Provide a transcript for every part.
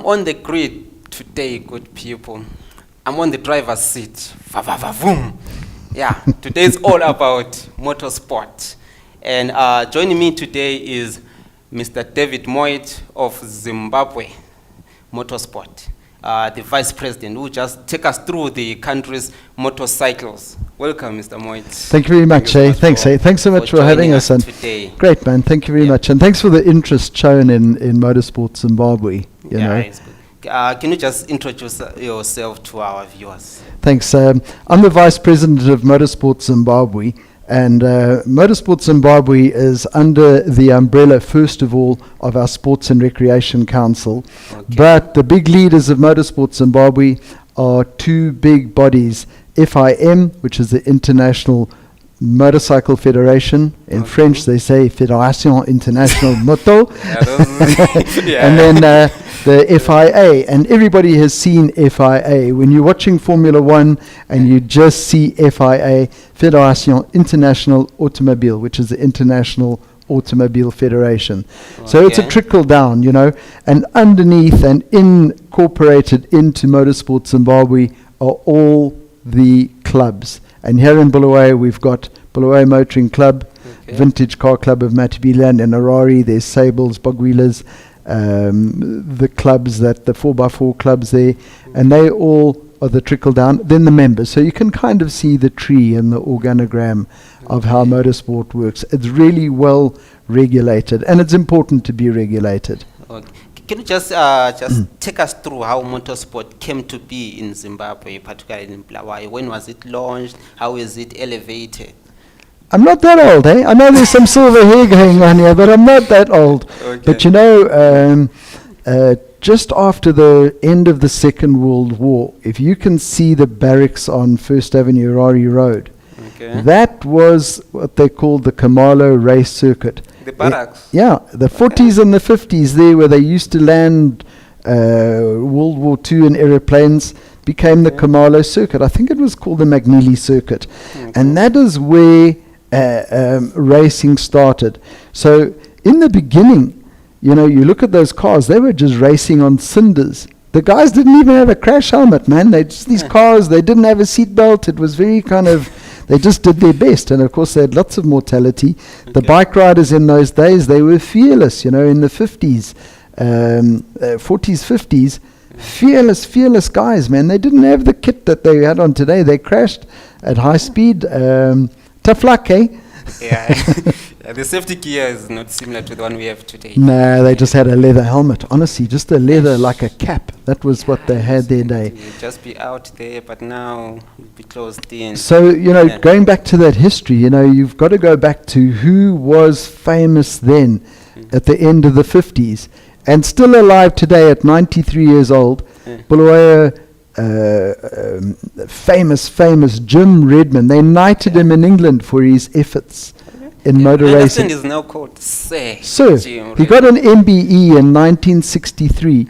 I'm on the grid today, good people. I'm on the driver's seat. Va-va-va-voom. Yeah, today's all about motorsport. And joining me today is Mr. David Moat of Zimbabwe Motorsport, the Vice President, who just take us through the country's motorcycles. Welcome, Mr. Moat. Thank you very much, eh? Thanks, eh? Thanks so much for having us. And today. Great, man. Thank you very much. And thanks for the interest shown in Motorsport Zimbabwe. You know. It's good. Can you just introduce yourself to our viewers? Thanks. I'm the Vice President of Motorsport Zimbabwe. And Motorsport Zimbabwe is under the umbrella, first of all, of our Sports and Recreation Council. Okay. But the big leaders of Motorsport Zimbabwe are two big bodies, FIM, which is the International Motorcycle Federation. In French, they say Fédération Internationale Moto. And then the FIA. And everybody has seen FIA. When you're watching Formula One and you just see FIA, Fédération Internationale Automobile, which is the International Automobile Federation. So it's a trickle down, you know. And underneath and incorporated into Motorsport Zimbabwe are all the clubs. And here in Bulawayo, we've got Bulawayo Motoring Club, Vintage Car Club of Matabiland and Harare. There's Sables, Bogwheelers, the clubs, the 4x4 clubs there. And they all are the trickle down. Then the members. So you can kind of see the tree and the organogram of how motorsport works. It's really well regulated, and it's important to be regulated. Okay. Can you just take us through how motorsport came to be in Zimbabwe, particularly in Bulawayo? When was it launched? How is it elevated? I'm not that old, eh? I know there's some silver hair going on here, but I'm not that old. Okay. But you know, just after the end of the Second World War, if you can see the barracks on First Avenue, Harare Road, that was what they called the Kamalo race circuit. The barracks? Yeah, the 40s and the 50s there, where they used to land World War II in aeroplanes, became the Kamalo circuit. I think it was called the McNeely circuit. And that is where racing started. So in the beginning, you know, you look at those cars, they were just racing on cinders. The guys didn't even have a crash helmet, man. They just, these cars, they didn't have a seat belt. It was very kind of, they just did their best. And of course, they had lots of mortality. The bike riders in those days, they were fearless, you know, in the 50s, 40s, 50s. Fearless guys, man. They didn't have the kit that they had on today. They crashed at high speed. Tough luck, eh? Yeah. The safety gear is not similar to the one we have today. No, they just had a leather helmet. Honestly, just a leather like a cap. That was what they had their day. You'd just be out there, but now you'd be closed in. So, you know, going back to that history, you know, you've got to go back to who was famous then at the end of the 50s and still alive today at 93 years old. Bulawayo, famous Jim Redman. They knighted him in England for his efforts in motor racing. Is now called Sir. He got an MBE in 1963.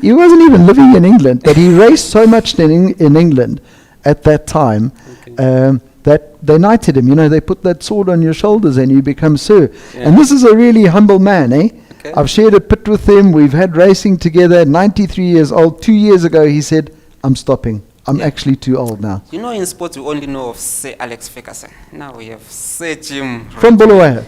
He wasn't even living in England, but he raced so much in England at that time that they knighted him. You know, they put that sword on your shoulders and you become Sir. And this is a really humble man, eh? I've shared a pit with him. We've had racing together. 93 years old. 2 years ago, he said, I'm stopping. I'm actually too old now. You know, in sports, we only know of Sir Alex Ferguson. Now we have Sir Jim. From Bulawayo.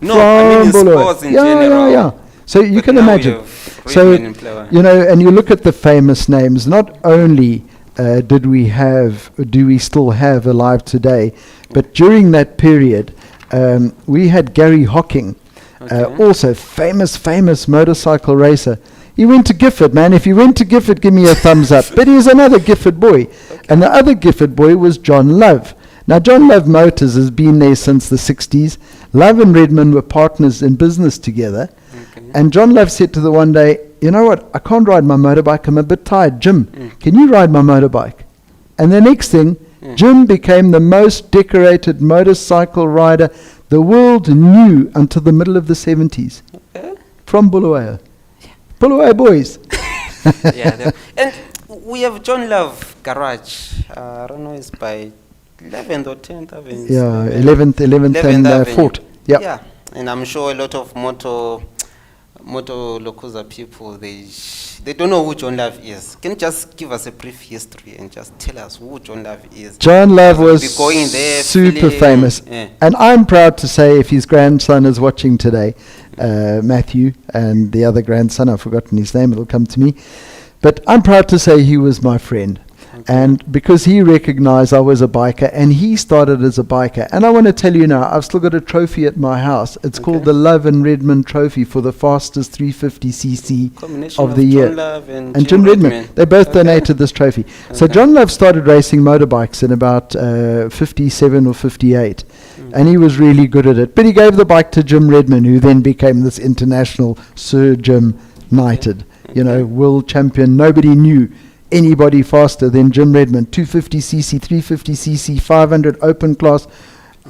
No, I mean in sports in general. Yeah. So you can imagine. So, you know, and you look at the famous names. Not only do we still have alive today, but during that period, we had Gary Hocking, also famous motorcycle racer. He went to Gifford, man. If you went to Gifford, give me a thumbs up. But he's another Gifford boy. And the other Gifford boy was John Love. Now, John Love Motors has been there since the 60s. Love and Redmond were partners in business together. And John Love said to the one day, you know what, I can't ride my motorbike. I'm a bit tired. Jim, can you ride my motorbike? And the next thing, Jim became the most decorated motorcycle rider the world knew until the middle of the 70s. From Bulawayo. Bulawayo boys. And we have John Love Garage. I don't know, it's by 11th or 10th Avenue. Yeah, 11th and 4th. Yeah, and I'm sure a lot of Moto Lokoza people, they don't know who John Love is. Can you just give us a brief history and just tell us who John Love is? John Love was Be going there, super feeling- famous. Yeah. And I'm proud to say, if his grandson is watching today, Matthew, and the other grandson, I've forgotten his name, it'll come to me. But I'm proud to say he was my friend. And because he recognized I was a biker, and he started as a biker. And I want to tell you now, I've still got a trophy at my house. It's called the Love and Redmond Trophy for the fastest 350cc Combination of the year. John Love and Jim Jim Redmond. Redmond. They both Okay. donated this trophy. So John Love started racing motorbikes in about 57 or 58. And he was really good at it. But he gave the bike to Jim Redmond, who then became this international Sir Jim Knighted, you know, world champion. Nobody knew anybody faster than Jim Redmond. 250cc, 350cc, 500 open class,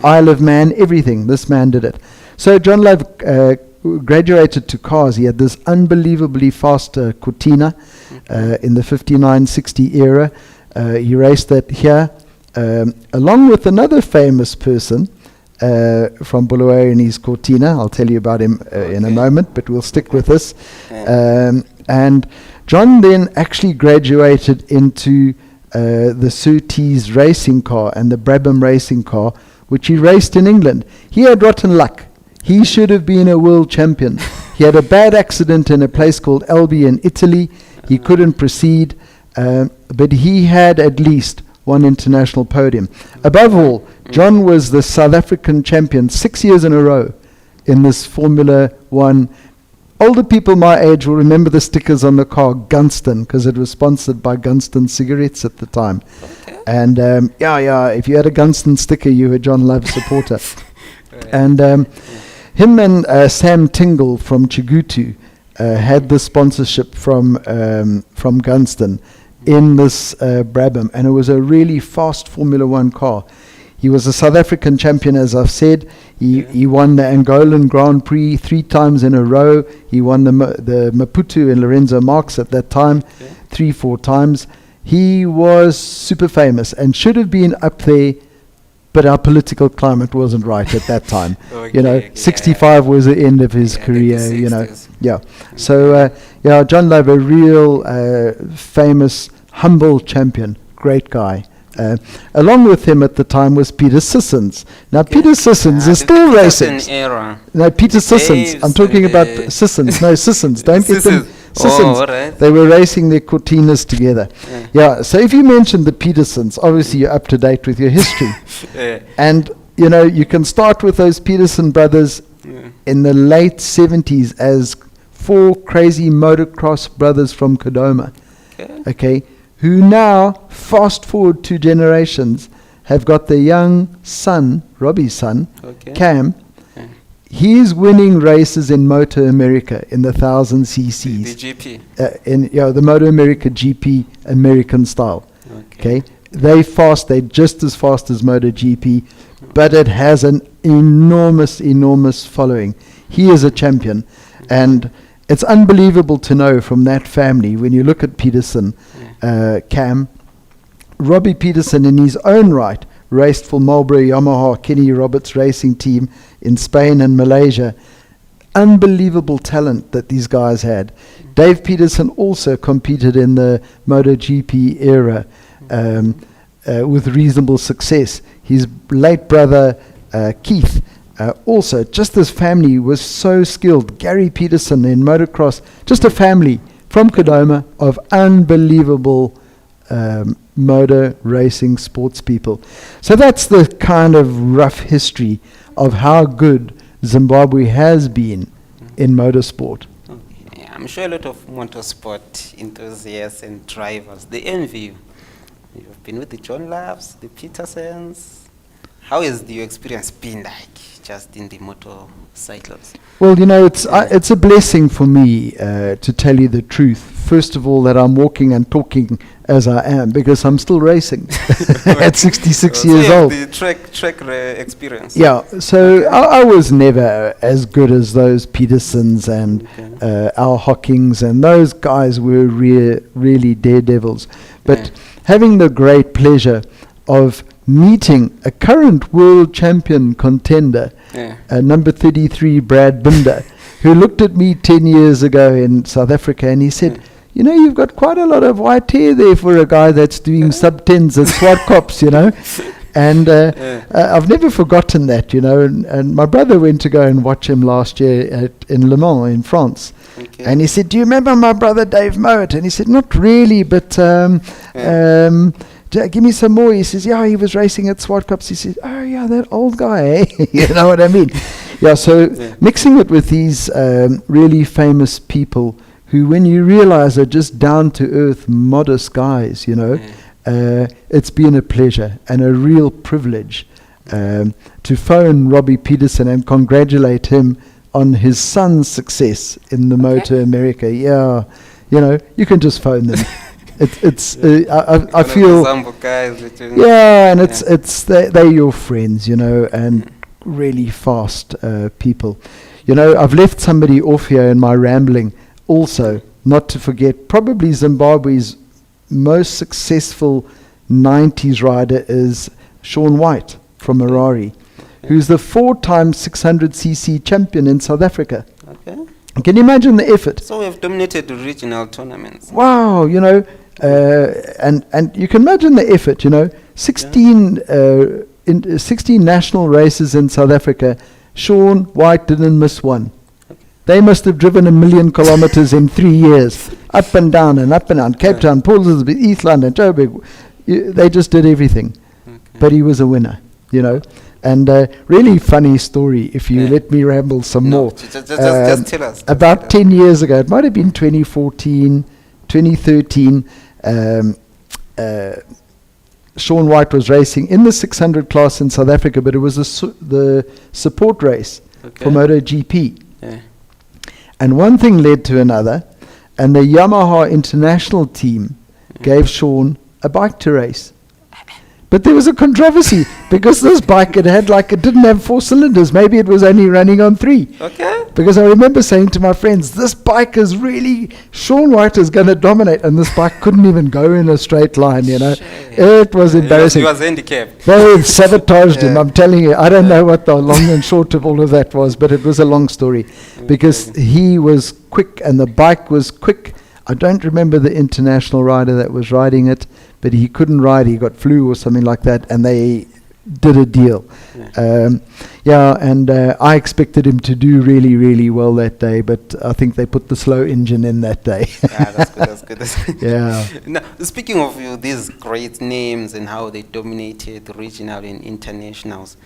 Isle of Man, everything. This man did it. So John Love graduated to cars. He had this unbelievably fast Cortina in the 59-60 era. He raced that here along with another famous person from Bulawayo in his Cortina. I'll tell you about him in a moment, but we'll stick with this. And John then actually graduated into the Surtees racing car and the Brabham racing car, which he raced in England. He had rotten luck. He should have been a world champion. He had a bad accident in a place called Albi in Italy. He couldn't proceed, but he had at least one international podium. Above all, John was the South African champion 6 years in a row in this Formula One. Older people my age will remember the stickers on the car, Gunston, because it was sponsored by Gunston cigarettes at the time. Okay. And if you had a Gunston sticker, you were a John Love supporter. And him and Sam Tingle from Chigutu had the sponsorship from Gunston in this Brabham, and it was a really fast Formula One car. He was a South African champion, as I've said. He won the Angolan Grand Prix 3 times in a row. He won the Maputo in Lorenzo Marx at that time 3-4 times. He was super famous and should have been up there, but our political climate wasn't right at that time. 65 was the end of his career, So, John Love, a real famous, humble champion, great guy. Along with him at the time was Peter Sissons. Now, Peter Sissons is still racing. No, Peter Sissons. I'm talking about Sissons. No, Sissons. Don't get them. Sissons. They were racing their Cortinas together. So if you mention the Petersons, obviously you're up to date with your history. And, you can start with those Peterson brothers in the late 70s as 4 crazy motocross brothers from Kodoma. Okay. Who now, fast forward 2 generations, have got their young son, Robbie's son, Cam. He's winning races in Moto America in the 1,000 cc's. The GP. The Moto America GP American style. Okay. They're just as fast as Moto GP, but it has an enormous, enormous following. He is a champion. And it's unbelievable to know from that family, when you look at Peterson, Cam, Robbie Peterson in his own right raced for Marlboro Yamaha Kenny Roberts racing team in Spain and Malaysia. Unbelievable talent that these guys had. Dave Peterson also competed in the MotoGP era with reasonable success. His late brother Keith also, just this family was so skilled. Gary Peterson in motocross, just a family from Kodoma of unbelievable motor racing sports people. So that's the kind of rough history of how good Zimbabwe has been in motorsport. I'm sure a lot of motorsport enthusiasts and drivers, they envy you. You've been with the John Loves, the Petersons. How has your experience been like, just in the motorcycles? Well, it's a blessing for me, to tell you the truth. First of all, that I'm walking and talking as I am, because I'm still racing at 66 years old. The track experience. Yeah, so I was never as good as those Petersons and Al Hockings, and those guys were really daredevils. But having the great pleasure of meeting a current world champion contender, number 33 Brad Binder, who looked at me 10 years ago in South Africa, and he said, you know, you've got quite a lot of white hair there for a guy that's doing sub-10s at Swartkops, you know. And I've never forgotten that, you know. And my brother went to go and watch him last year in Le Mans in France. Okay. And he said, do you remember my brother Dave Moat? And he said, not really, but give me some more. He says, yeah, he was racing at Swartkops. He says, oh, yeah, that old guy, eh? You know what I mean? Yeah, so mixing it with these really famous people who, when you realize, are just down-to-earth, modest guys, you know, it's been a pleasure and a real privilege to phone Robbie Peterson and congratulate him on his son's success in the Motor America. Yeah, you know, you can just phone them. I feel, yeah, and it's they're your friends, you know, and really fast people. You know, I've left somebody off here in my rambling. Also, not to forget, probably Zimbabwe's most successful 90s rider is Shaun White from Harare, who's the 4-time 600cc champion in South Africa. Okay. Can you imagine the effort? So we have dominated the regional tournaments. Wow, you know, and you can imagine the effort, you know, 16 national races in South Africa. Shaun White didn't miss one. They must have driven 1 million kilometers in 3 years, up and down, Cape Town, Port Elizabeth, East London, Joburg. They just did everything. But he was a winner, you know. And really funny story, if you let me ramble some more. Just tell us. About 10 years ago, it might have been 2014, 2013, Shaun White was racing in the 600 class in South Africa, but it was the support race for MotoGP. Yeah. And one thing led to another, and the Yamaha international team gave Shaun a bike to race. But there was a controversy because this bike, it didn't have 4 cylinders. Maybe it was only running on 3. Okay. Because I remember saying to my friends, this bike is really, Shaun White is going to dominate. And this bike couldn't even go in a straight line, you know. It was embarrassing. He was handicapped. They sabotaged him, I'm telling you. I don't know what the long and short of all of that was, but it was a long story. Because he was quick and the bike was quick. I don't remember the international rider that was riding it, but he couldn't ride. He got flu or something like that, and they did a deal. I expected him to do really, really well that day, but I think they put the slow engine in that day. That's good. Yeah. Now, speaking of these great names and how they dominated regional and internationals,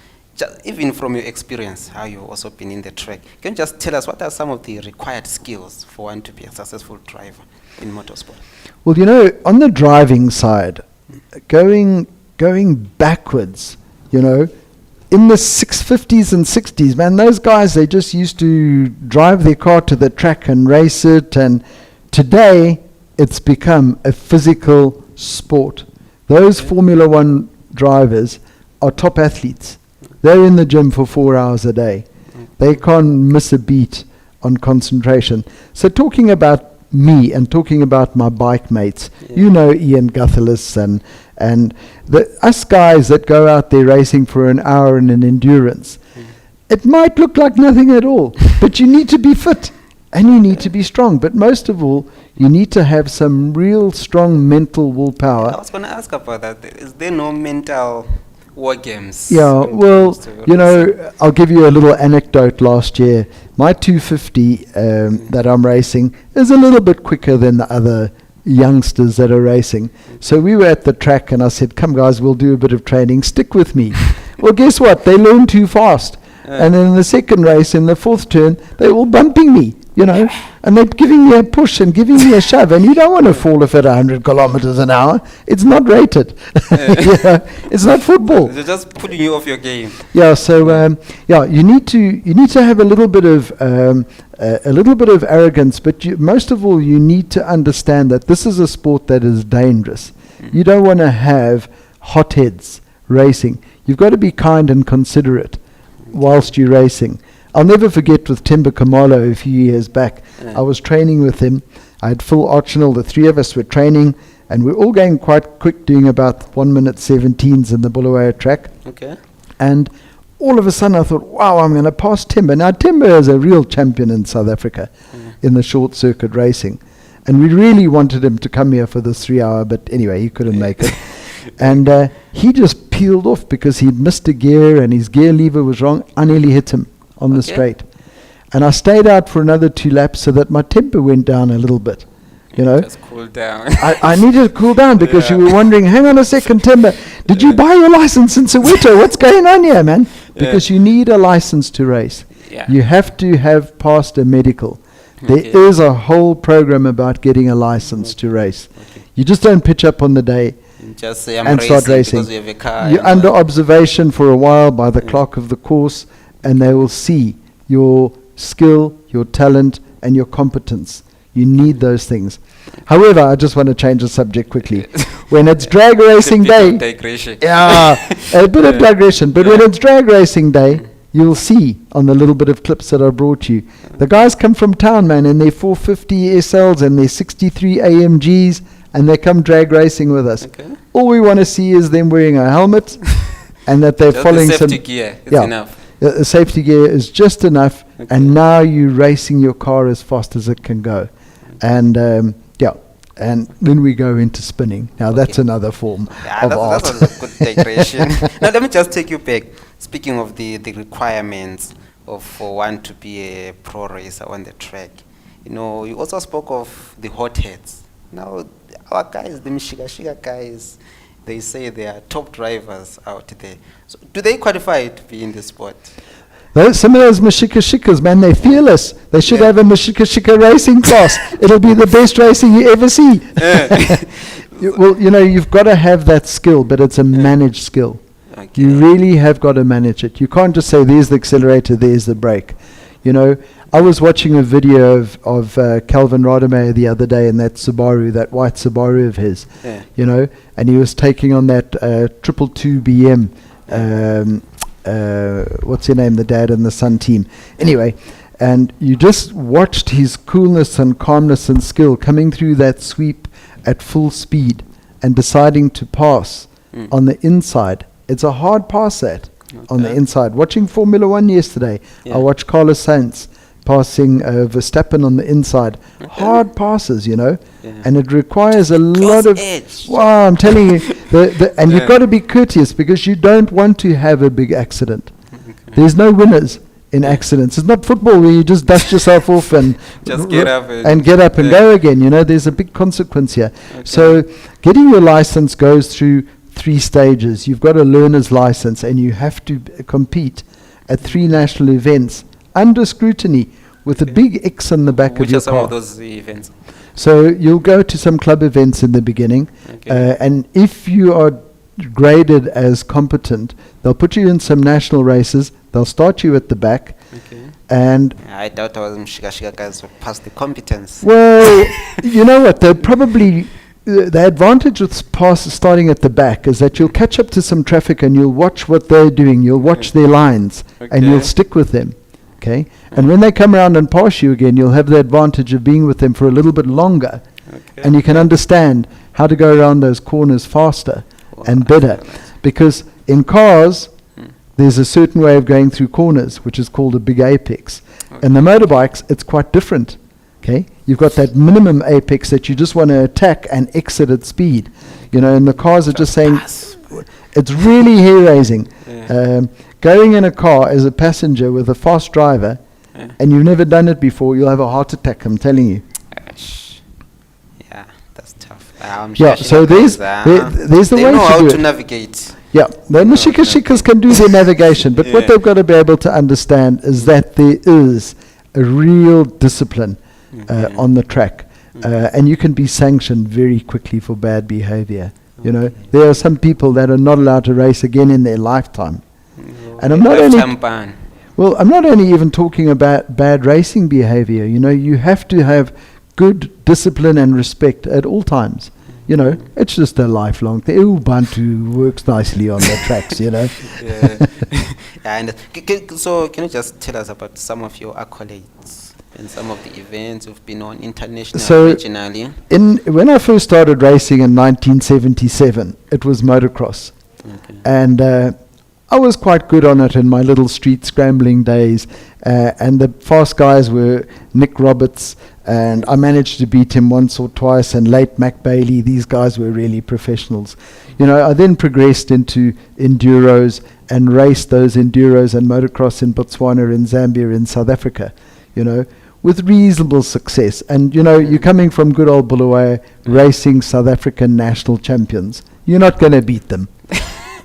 even from your experience, how you've also been in the track, can you just tell us what are some of the required skills for one to be a successful driver in motorsport? Well, you know, on the driving side, going backwards, you know, in the 50s and 60s, man, those guys, they just used to drive their car to the track and race it. And today, it's become a physical sport. Those Formula One drivers are top athletes. They're in the gym for 4 hours a day. They can't miss a beat on concentration. So talking about me and talking about my bike mates, you know Ian Guthalis and us guys that go out there racing for an hour in an endurance. It might look like nothing at all, but you need to be fit and you need to be strong. But most of all, you need to have some real strong mental willpower. I was going to ask about that. Is there no mental war games? Yeah, well, you know, I'll give you a little anecdote. Last year, my 250 that I'm racing is a little bit quicker than the other youngsters that are racing. So we were at the track and I said, come guys, we'll do a bit of training, stick with me. Well, guess what? They learn too fast. And then in the second race, in the 4th turn, they're all bumping me, you know, and they're giving me a push and giving me a shove. And you don't want to fall off at 100 kilometers an hour. It's not rated. You know, it's not football. They're just putting you off your game. Yeah. So you need to have a little bit of arrogance, but most of all, you need to understand that this is a sport that is dangerous. You don't want to have hotheads racing. You've got to be kind and considerate whilst you're racing. I'll never forget with Timber Kamalo a few years back. I was training with him. I had Phil Archinell, the 3 of us were training, and we're all going quite quick, doing about 1 minute 17s in the Bulawayo track. Okay. And all of a sudden I thought, wow, I'm going to pass Timber. Now, Timber is a real champion in South Africa in the short circuit racing. And we really wanted him to come here for this 3 hour, but anyway, he couldn't make it. And he just peeled off because he'd missed a gear and his gear lever was wrong. I nearly hit him on the straight. And I stayed out for another 2 laps so that my temper went down a little bit. You know, just cool down. I needed to cool down because you were wondering, hang on a second, Timber, did you buy your license in Soweto? What's going on here, man? Because you need a license to race. You have to have passed a medical. There is a whole program about getting a license to race. You just don't pitch up on the day just say and start racing. Because you have a car. You're under observation for a while by the clock of the course, and they will see your skill, your talent, and your competence. You need those things. However, I just want to change the subject quickly. When it's drag racing day, a bit of digression, but when it's drag racing day, you'll see on the little bit of clips that I brought you, the guys come from town, man, in their 450 SLs and their 63 AMGs, and they come drag racing with us. All we want to see is them wearing a helmet and that they're following the safety some gear. It's enough. The safety gear is just enough, and now you're racing your car as fast as it can go. And and then we go into spinning. Now that's another form of art. That was a good digression. Now let me just take you back. Speaking of the requirements for one to be a pro racer on the track, you know, you also spoke of the hotheads. Now our guys, the Mishika guys, they say they are top drivers out there. So do they qualify to be in the sport? Some of those Mashika-shikas, man, they're fearless. They should have a Mashika-shika racing class. It'll be the best racing you ever see. Well, you know, you've got to have that skill, but it's a managed skill. You really have got to manage it. You can't just say, there's the accelerator, there's the brake. You know, I was watching a video of Calvin Rademacher the other day in that Subaru, that white Subaru of his, you know, and he was taking on that 222 BM, what's your name, the dad and the son team. Anyway, and you just watched his coolness and calmness and skill coming through that sweep at full speed and deciding to pass on the inside. It's a hard pass that on the inside. Watching Formula One yesterday, I watched Carlos Sainz passing Verstappen on the inside. Hard passes, you know, and it requires a lot of edge. Wow, I'm telling you, and you've got to be courteous because you don't want to have a big accident. There's no winners in accidents. It's not football where you just dust yourself off and just get up and go again. You know, there's a big consequence here. So getting your license goes through 3 stages. You've got a learner's license, and you have to compete at 3 national events under scrutiny with a big X on the back of your car. Which are some of those events? So you'll go to some club events in the beginning, and if you are graded as competent, they'll put you in some national races. They'll start you at the back, and I doubt our Mshika guys will pass the competence. Well, you know what? They'll probably. The advantage with starting at the back is that you'll catch up to some traffic and you'll watch what they're doing. You'll watch their lines and you'll stick with them. Okay, and when they come around and pass you again, you'll have the advantage of being with them for a little bit longer, and you can understand how to go around those corners faster and better. Because in cars, there's a certain way of going through corners, which is called a big apex. And the motorbikes, it's quite different. Okay, you've got that minimum apex that you just want to attack and exit at speed. You know, and the cars are just saying, it's really hair-raising. Going in a car as a passenger with a fast driver, and you've never done it before, you'll have a heart attack, I'm telling you. Yeah, that's tough. So there's the way know to how do to it. Navigate. Yeah, the Mashika-shikas can do their navigation, but what they've got to be able to understand is that there is a real discipline on the track, and you can be sanctioned very quickly for bad behavior. You know, there are some people that are not allowed to race again in their lifetime. And I'm not only even talking about bad racing behavior. You know, you have to have good discipline and respect at all times. You know, it's just a lifelong thing. Ubuntu works nicely on the tracks, you know. And so can you just tell us about some of your accolades and some of the events you've been on internationally, regionally? When I first started racing in 1977, it was motocross. And I was quite good on it in my little street scrambling days, and the fast guys were Nick Roberts, and I managed to beat him once or twice, and late Mac Bailey. These guys were really professionals. I then progressed into enduros and raced those enduros and motocross in Botswana, in Zambia, in South Africa, with reasonable success. And, you're coming from good old Bulawayo, racing South African national champions. You're not going to beat them.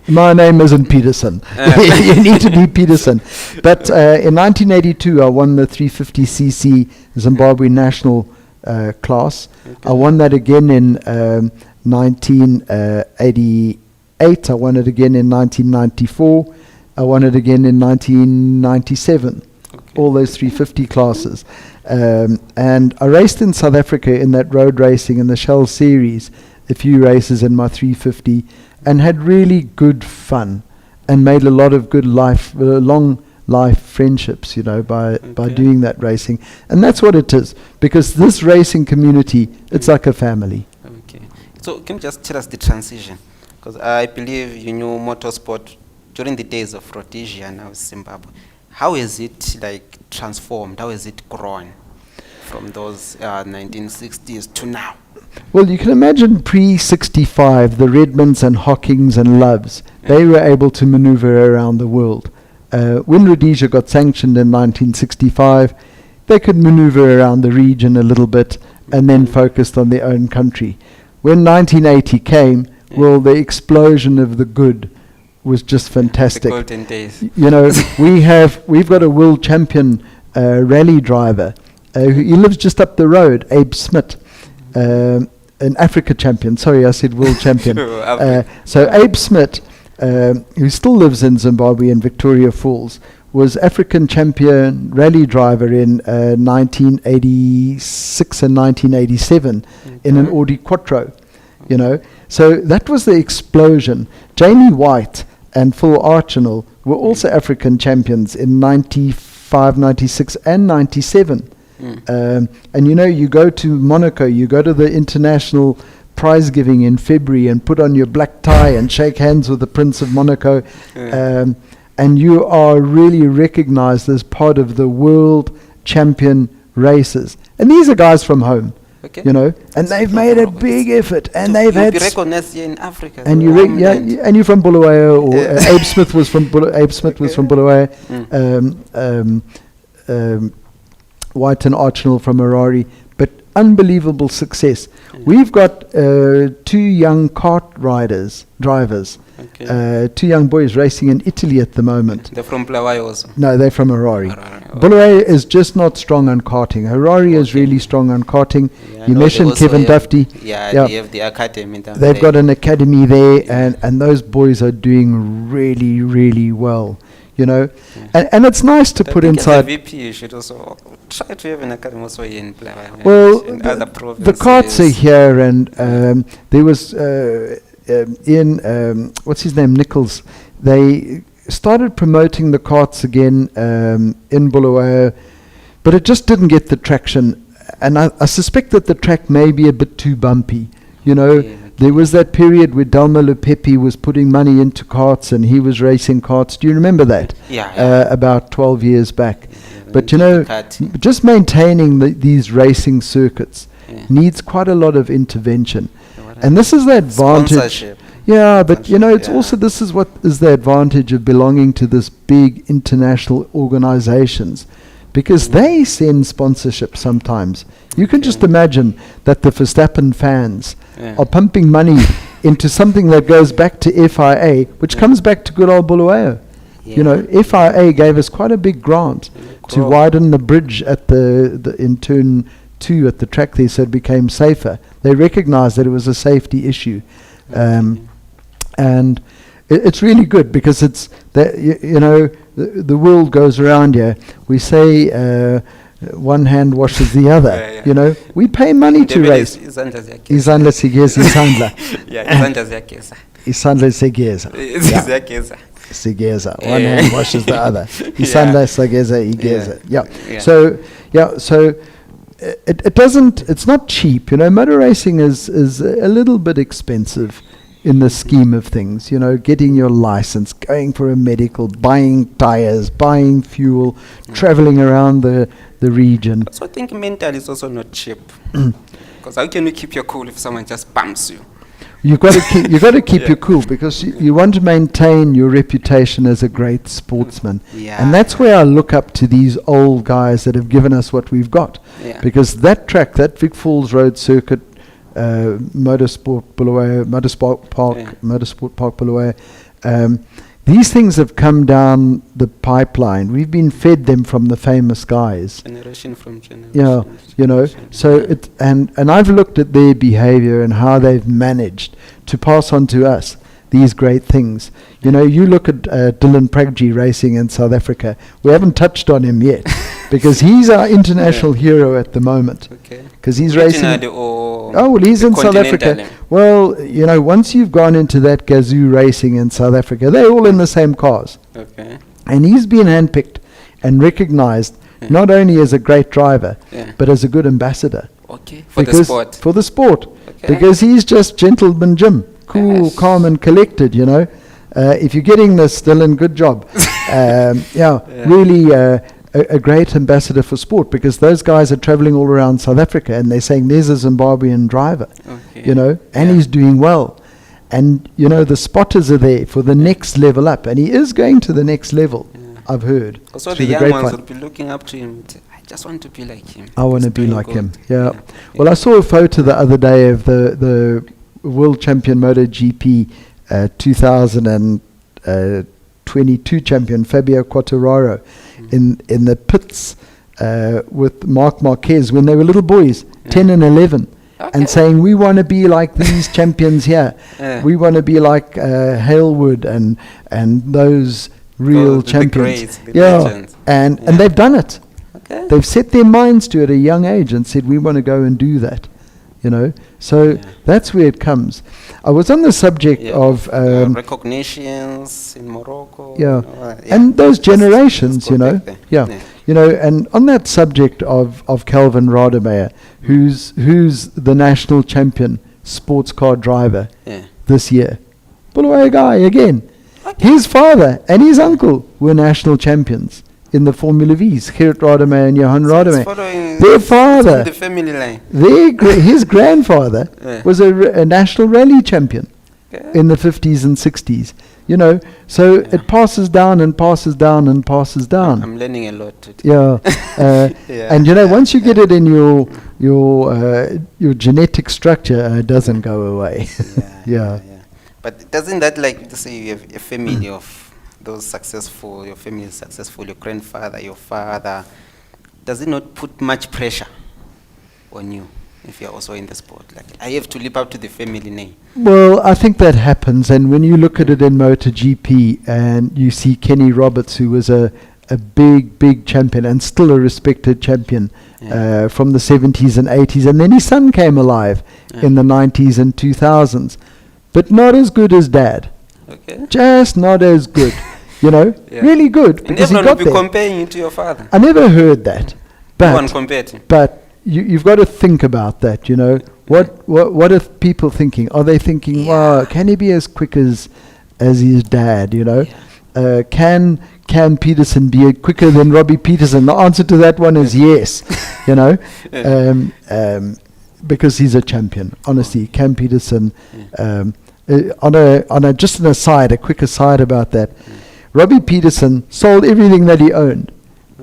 My name isn't Peterson. You need to be Peterson. But in 1982, I won the 350cc Zimbabwe national class. I won that again in 1988. I won it again in 1994. I won it again in 1997. All those 350 classes. And I raced in South Africa in that road racing in the Shell Series, a few races in my 350, and had really good fun and made a lot of good long life friendships, by doing that racing. And that's what it is, because this racing community, it's like a family. Okay. So can you just tell us the transition? Because I believe you knew motorsport during the days of Rhodesia, now Zimbabwe. How is it transformed? How has it grown from those 1960s to now? Well, you can imagine pre-65, the Redmonds and Hockings and Loves, they were able to maneuver around the world. When Rhodesia got sanctioned in 1965, they could maneuver around the region a little bit and then focused on their own country. When 1980 came, well, the explosion of the good was just fantastic. The golden days. We've got a world champion rally driver. He lives just up the road, Abe Smith. An Africa champion. Sorry, I said world champion. So Abe Smith, who still lives in Zimbabwe in Victoria Falls, was African champion rally driver in 1986 and 1987 in an Audi Quattro. So that was the explosion. Jamie White and Phil Archinal were also African champions in 95, 96 and 97. And you go to Monaco, you go to the international prize giving in February and put on your black tie and shake hands with the Prince of Monaco, and you are really recognized as part of the world champion races. And these are guys from home, and they've made a big effort, and they've had recognized here in Africa. And and you're from Bulawayo, or Abe Smith was from Bulawayo. White and Archinal from Harare, but unbelievable success. We've got 2 young kart drivers, 2 young boys racing in Italy at the moment. They're from Bulawayo also? No, they're from Harare. Bulawayo is just not strong on karting. Harare is really strong on karting. You mentioned Kevin Dufty. They have the academy down They've got an academy there, and those boys are doing really, really well. And it's nice to put inside. The VP, you should also try to have an academy also here in Bulawayo. Well, in other provinces. The carts are here, and there was Ian, what's his name, Nichols. They started promoting the carts again in Bulawayo, but it just didn't get the traction. And I suspect that the track may be a bit too bumpy. There was that period where Delma Lepepi was putting money into karts, and he was racing karts. Do you remember that? About 12 years back. But just maintaining these racing circuits needs quite a lot of intervention. And this is the advantage. Sponsorship. Yeah, but it's also, this is what is the advantage of belonging to this big international organizations, because they send sponsorship sometimes. You can just imagine that the Verstappen fans are pumping money into something that goes back to FIA, which comes back to good old Bulawayo. FIA gave us quite a big grant to widen the bridge at in turn 2 at the track there, so it became safer. They recognized that it was a safety issue. And it's really good, because it's that the world goes around here. We say one hand washes the other. We pay money to race. Izandla sigeza isandla. Isandla sigeza. Sigeza. One hand washes the other. Isandla sigeza igeza. So it doesn't. It's not cheap. Motor racing is a little bit expensive. in the scheme of things. You know, getting your license, going for a medical, buying tires, buying fuel, traveling around the region. So I think mental is also not cheap. Because how can you keep your cool if someone just bumps you? You've got to keep your cool, because you want to maintain your reputation as a great sportsman. Yeah. And that's where I look up to these old guys that have given us what we've got. Yeah. Because that track, that Vic Falls Road Circuit, Motorsport Bulawayo, Motorsport Park Bulawayo, these things have come down the pipeline. We've been fed them from the famous guys. Generation from generation. Yeah, you know, so it, and I've looked at their behavior and how they've managed to pass on to us these great things. You know, you look at Dylan Pragji racing in South Africa. We haven't touched on him yet because he's our international hero at the moment. Okay. Because he's racing. Oh, well, he's in South Africa. Well, you know, once you've gone into that Gazoo racing in South Africa, they're all in the same cars. Okay. And he's been handpicked and recognized not only as a great driver, but as a good ambassador. Okay. For the sport. For the sport. Okay. Because he's just gentleman Jim. Cool, calm and collected, you know. If you're getting this, Dylan, good job. Really a great ambassador for sport, because those guys are traveling all around South Africa and they're saying there's a Zimbabwean driver, you know, and he's doing well. And, you know, the spotters are there for the next level up, and he is going to the next level, I've heard. Also the young ones will be looking up to him. I just want to be like him. I want to be like him, yeah. Well, I saw a photo the other day of the world champion MotoGP 2022 champion Fabio Quartararo in the pits with Marc Marquez when they were little boys, 10 and 11, and saying, we want to be like these champions here. We want to be like Halewood and those real champions. The legends. And they've done it. They've set their minds to it at a young age and said, we want to go and do that. You know, so that's where it comes. I was on the subject of recognitions in Morocco. And those generations, you know. You know, and on that subject of Calvin Rademeyer, who's the national champion sports car driver this year. Bulawayo guy again. His father and his uncle were national champions in the Formula Vs, Gerrit Rademeyer and Johan Rademeyer. Their father, the family line. His grandfather was a national rally champion in the 50s and 60s. You know, so it passes down and passes down and passes down. I'm learning a lot today. And you know, once you get it in your genetic structure, it doesn't go away. But doesn't that, like, say you have a family of those successful, your family is successful, your grandfather, your father, does it not put much pressure on you if you're also in the sport? Like, I have to live up to the family name. Well, I think that happens, and when you look at it in MotoGP and you see Kenny Roberts, who was a big champion and still a respected champion from the 70s and 80s, and then his son came alive in the 90s and 2000s, but not as good as Dad. Just not as good. You know, really good. Because everyone will be comparing you to your father. I never heard that. But, no one compared him. But you've got to think about that, you know. What are people thinking? Are they thinking, wow, can he be as quick as his dad, you know? Can Peterson be quicker than Robbie Peterson? The answer to that one is yes, you know. Because he's a champion. Honestly, Cam Peterson... just an aside, a quick aside about that. Robbie Peterson sold everything that he owned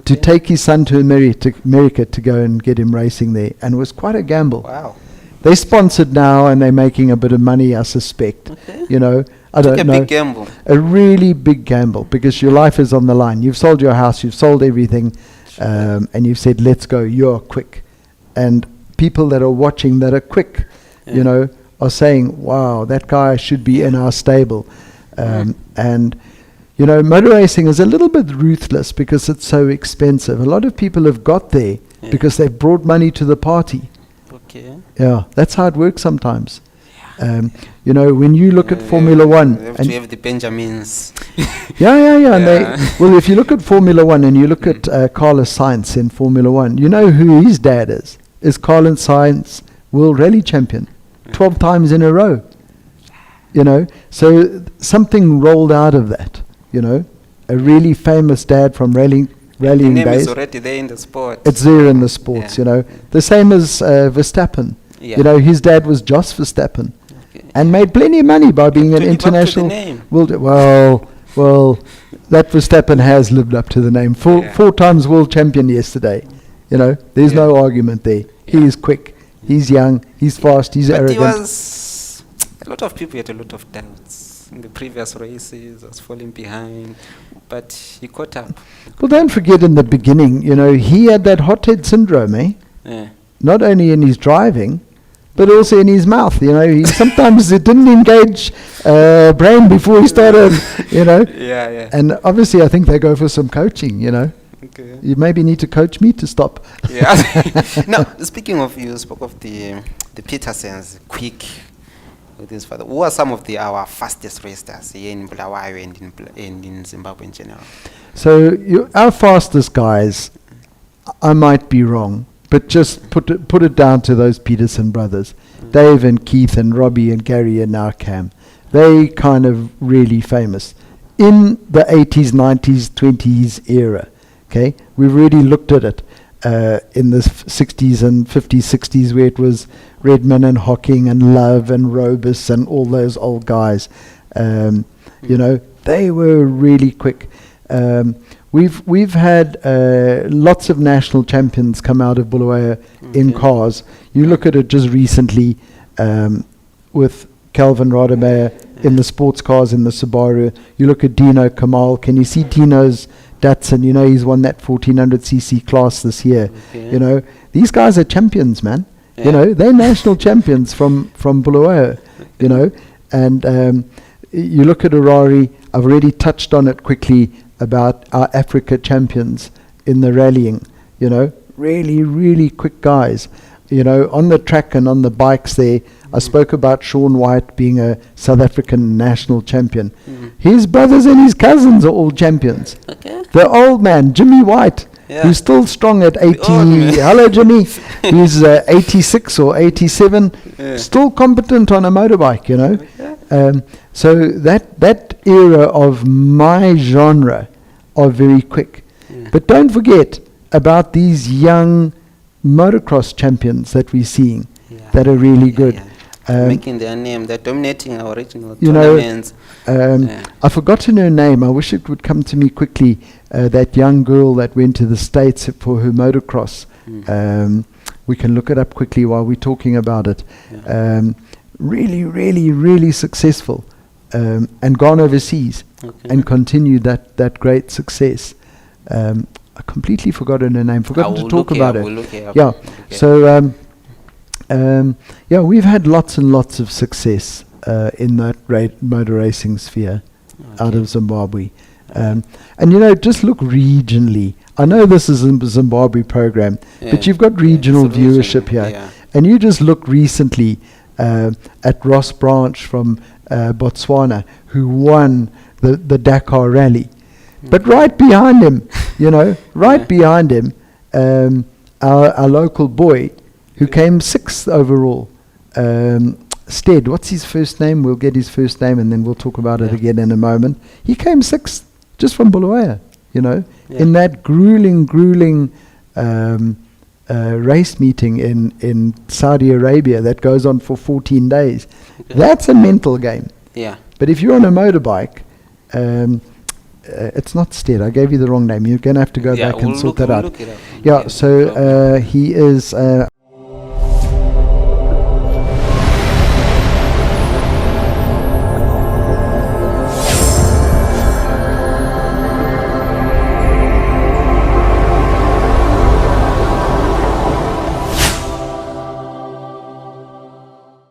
to take his son to America to go and get him racing there, and it was quite a gamble. Wow. They're sponsored now and they're making a bit of money, I suspect. You know, I don't know. A big gamble. A really big gamble, because your life is on the line. You've sold your house, you've sold everything, and you've said, let's go, you're quick. And people that are watching that are quick, you know, are saying, wow, that guy should be in our stable. And, you know, motor racing is a little bit ruthless because it's so expensive. A lot of people have got there because they've brought money to the party. Yeah, that's how it works sometimes. You know, when you look at Formula One... You have to have the Benjamins. Well, if you look at Formula One and you look at Carlos Sainz in Formula One, you know who his dad is Carlos Sainz, world rally champion. 12 times in a row. you know. So something rolled out of that, you know. A really famous dad from rallying The name days. is already there in the sport. It's there in the sports, you know. The same as Verstappen. Yeah. You know, his dad was Jos Verstappen and made plenty of money by being an To live up to the international. name. Well, that Verstappen has lived up to the name. Four times world champion yesterday. You know, there's no argument there. He is quick. He's young. He's fast. He's But arrogant. a lot of people had a lot of doubts. In the previous races, was falling behind, but he caught up. Well, don't forget in the beginning, you know, he had that hothead syndrome, eh? Yeah. Not only in his driving, but also in his mouth. You know, he sometimes it didn't engage brain before he started. You know, Yeah. and obviously I think they go for some coaching. You know, Okay. you maybe need to coach me to stop. Yeah. Now, speaking of, you spoke of the Petersons, quick. With his father, who are some of our fastest racers here in Bulawayo and in Zimbabwe in general? So our fastest guys, I might be wrong, but just put it down to those Peterson brothers, Dave and Keith and Robbie and Gary and now Cam. They kind of really famous in the 80s, 90s, 20s era. Okay, we've really looked at it in the 60s and 50s, 60s, where it was Redman and Hocking and Love and Robus and all those old guys. You know, they were really quick. We've had lots of national champions come out of Bulawayo in cars. You look at it just recently with Calvin Rodemeyer in the sports cars in the Subaru. You look at Dino Kamal. Can you see Dino's Datsun? You know, he's won that 1400cc class this year. You know, these guys are champions, man. You know, they're national champions from Bulawayo, you know. And you look at Harare, I've already touched on it quickly about our Africa champions in the rallying, you know, really, really quick guys. You know, on the track and on the bikes there, I spoke about Sean White being a South African national champion. His brothers and his cousins are all champions. Okay. The old man, Jimmy White, who's still strong at 80. Hello, Jimmy. He's 86 or 87, still competent on a motorbike, you know. So that era of my genre are very quick. But don't forget about these young motocross champions that we're seeing that are really good. Making their name, they're dominating our regional You tournaments. I've forgotten her name. I wish it would come to me quickly. That young girl that went to the States for her motocross. We can look it up quickly while we're talking about it. Really, really, really successful. And gone overseas and continued that great success. I completely forgotten her name. Forgotten to talk about it. Yeah. So we've had lots and lots of success in that motor racing sphere out of Zimbabwe. And you know, just look regionally. I know this is a Zimbabwe program, but you've got regional viewership here. And you just look recently at Ross Branch from Botswana, who won the Dakar Rally. But right behind him, you know, behind him, our local boy who came 6th overall, Stead. What's his first name? We'll get his first name and then we'll talk about it again in a moment. He came 6th just from Bulawayo, you know, in that grueling race meeting in Saudi Arabia that goes on for 14 days. That's a mental game. But if you're on a motorbike, it's not Stead. I gave you the wrong name. You're going to have to go back and sort that out. So he is